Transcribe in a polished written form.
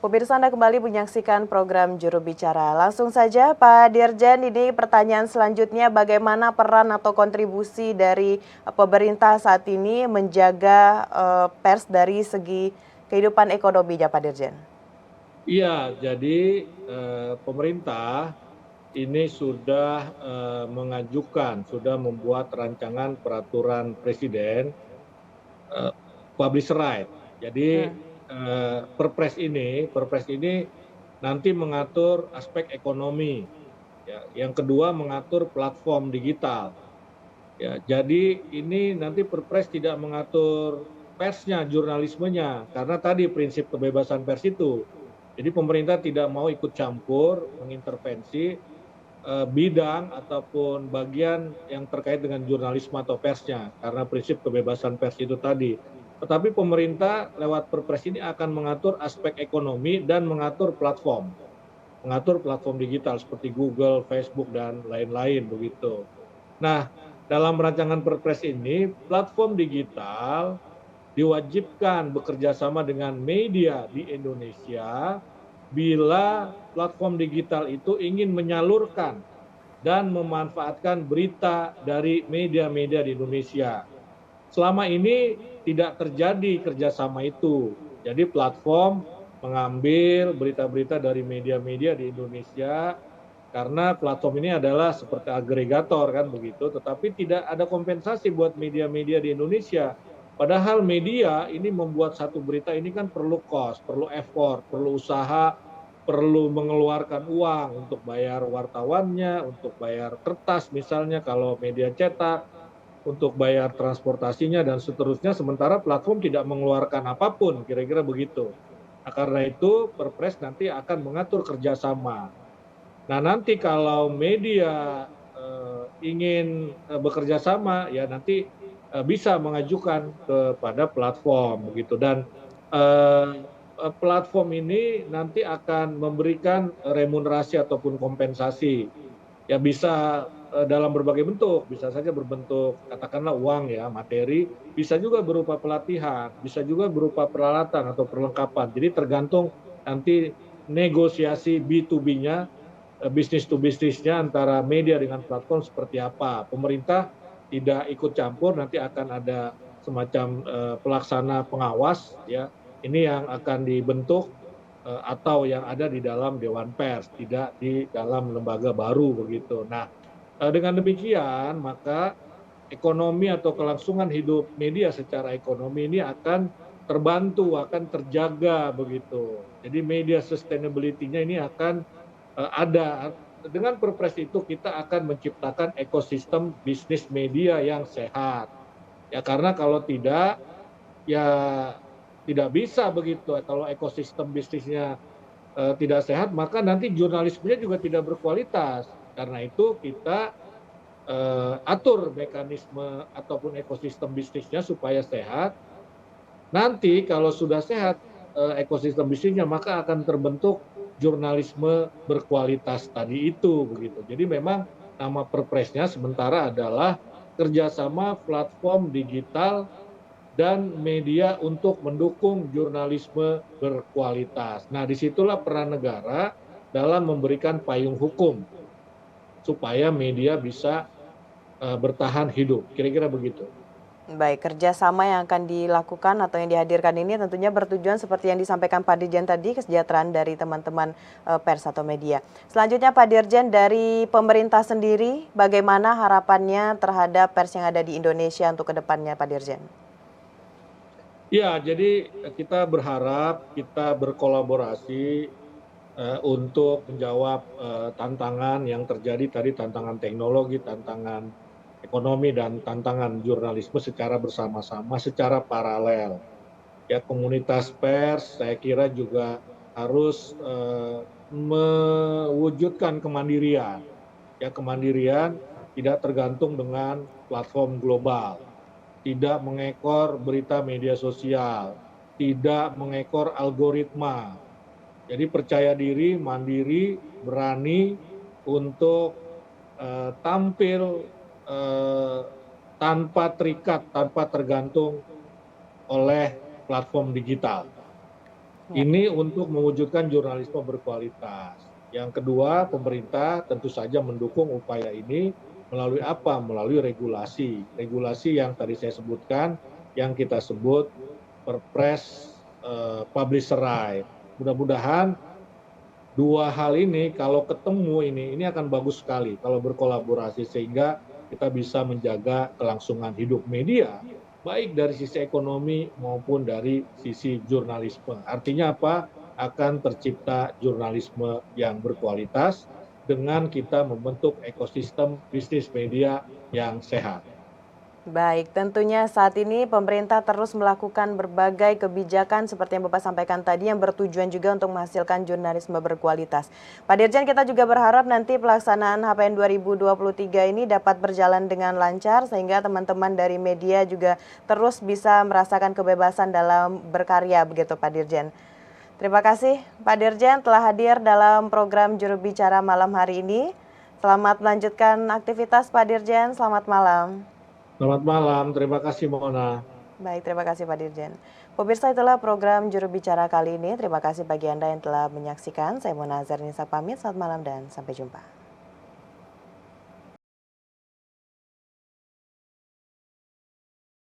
pemirsa Anda kembali menyaksikan program Juru Bicara. Langsung saja Pak Dirjen, ini pertanyaan selanjutnya bagaimana peran atau kontribusi dari pemerintah saat ini menjaga pers dari segi kehidupan ekonominya Pak Dirjen? Iya, jadi pemerintah ini sudah mengajukan, sudah membuat rancangan peraturan presiden publish right. Jadi Perpres ini nanti mengatur aspek ekonomi, ya. Yang kedua mengatur platform digital. Ya, jadi ini nanti Perpres tidak mengatur persnya, jurnalismenya, karena tadi prinsip kebebasan pers itu. Jadi pemerintah tidak mau ikut campur, mengintervensi bidang ataupun bagian yang terkait dengan jurnalisme atau persnya, karena prinsip kebebasan pers itu tadi. Tetapi pemerintah lewat Perpres ini akan mengatur aspek ekonomi dan mengatur platform digital seperti Google, Facebook, dan lain-lain begitu. Nah, dalam rancangan Perpres ini, platform digital diwajibkan bekerja sama dengan media di Indonesia bila platform digital itu ingin menyalurkan dan memanfaatkan berita dari media-media di Indonesia. Selama ini tidak terjadi kerjasama itu. Jadi platform mengambil berita-berita dari media-media di Indonesia karena platform ini adalah seperti agregator kan begitu, tetapi tidak ada kompensasi buat media-media di Indonesia. Padahal media ini membuat satu berita ini kan perlu cost, perlu effort, perlu usaha, perlu mengeluarkan uang untuk bayar wartawannya, untuk bayar kertas misalnya kalau media cetak, untuk bayar transportasinya dan seterusnya, sementara platform tidak mengeluarkan apapun, kira-kira begitu. Nah, karena itu Perpres nanti akan mengatur kerjasama. Nah, nanti kalau media ingin bekerja sama, ya nanti bisa mengajukan kepada platform begitu. Dan platform ini nanti akan memberikan remunerasi ataupun kompensasi. Ya bisa dalam berbagai bentuk, bisa saja berbentuk katakanlah uang ya, materi, bisa juga berupa pelatihan, bisa juga berupa peralatan atau perlengkapan. Jadi tergantung nanti negosiasi B2B-nya, bisnis to bisnisnya antara media dengan platform seperti apa. Pemerintah tidak ikut campur, nanti akan ada semacam pelaksana pengawas ya. Ini yang akan dibentuk atau yang ada di dalam Dewan Pers, tidak di dalam lembaga baru begitu. Nah, dengan demikian maka ekonomi atau kelangsungan hidup media secara ekonomi ini akan terbantu, akan terjaga begitu. Jadi media sustainability-nya ini akan ada. Dengan Perpres itu kita akan menciptakan ekosistem bisnis media yang sehat. Ya karena kalau tidak, ya tidak bisa begitu. Kalau ekosistem bisnisnya tidak sehat, maka nanti jurnalismenya juga tidak berkualitas. Karena itu kita atur mekanisme ataupun ekosistem bisnisnya supaya sehat. Nanti kalau sudah sehat ekosistem bisnisnya, maka akan terbentuk jurnalisme berkualitas tadi itu begitu. Jadi memang nama Perpresnya sementara adalah kerjasama platform digital dan media untuk mendukung jurnalisme berkualitas. Nah, disitulah peran negara dalam memberikan payung hukum supaya media bisa bertahan hidup. Kira-kira begitu. Baik, kerjasama yang akan dilakukan atau yang dihadirkan ini tentunya bertujuan seperti yang disampaikan Pak Dirjen tadi, kesejahteraan dari teman-teman pers atau media. Selanjutnya Pak Dirjen, dari pemerintah sendiri bagaimana harapannya terhadap pers yang ada di Indonesia untuk kedepannya Pak Dirjen? Ya, jadi kita berharap kita berkolaborasi untuk menjawab tantangan yang terjadi tadi, tantangan teknologi, tantangan ekonomi, dan tantangan jurnalisme secara bersama-sama, secara paralel. Ya, komunitas pers saya kira juga harus mewujudkan kemandirian. Ya, kemandirian tidak tergantung dengan platform global, tidak mengekor berita media sosial, tidak mengekor algoritma. Jadi percaya diri, mandiri, berani untuk tampil tanpa terikat, tanpa tergantung oleh platform digital. Ya. Ini untuk mewujudkan jurnalisme berkualitas. Yang kedua, pemerintah tentu saja mendukung upaya ini melalui apa? Melalui regulasi. Regulasi yang tadi saya sebutkan, yang kita sebut Perpres Publisher Right. Mudah-mudahan dua hal ini kalau ketemu ini akan bagus sekali kalau berkolaborasi sehingga kita bisa menjaga kelangsungan hidup media baik dari sisi ekonomi maupun dari sisi jurnalisme. Artinya apa? Akan tercipta jurnalisme yang berkualitas dengan kita membentuk ekosistem bisnis media yang sehat. Baik, tentunya saat ini pemerintah terus melakukan berbagai kebijakan seperti yang Bapak sampaikan tadi yang bertujuan juga untuk menghasilkan jurnalisme berkualitas. Pak Dirjen, kita juga berharap nanti pelaksanaan HPN 2023 ini dapat berjalan dengan lancar sehingga teman-teman dari media juga terus bisa merasakan kebebasan dalam berkarya begitu Pak Dirjen. Terima kasih Pak Dirjen telah hadir dalam program Juru Bicara malam hari ini. Selamat melanjutkan aktivitas Pak Dirjen, selamat malam. Selamat malam, terima kasih Mona. Baik, terima kasih Pak Dirjen. Pemirsa, itulah program Juru Bicara kali ini. Terima kasih bagi Anda yang telah menyaksikan. Saya Mona Zernisa pamit, selamat malam dan sampai jumpa.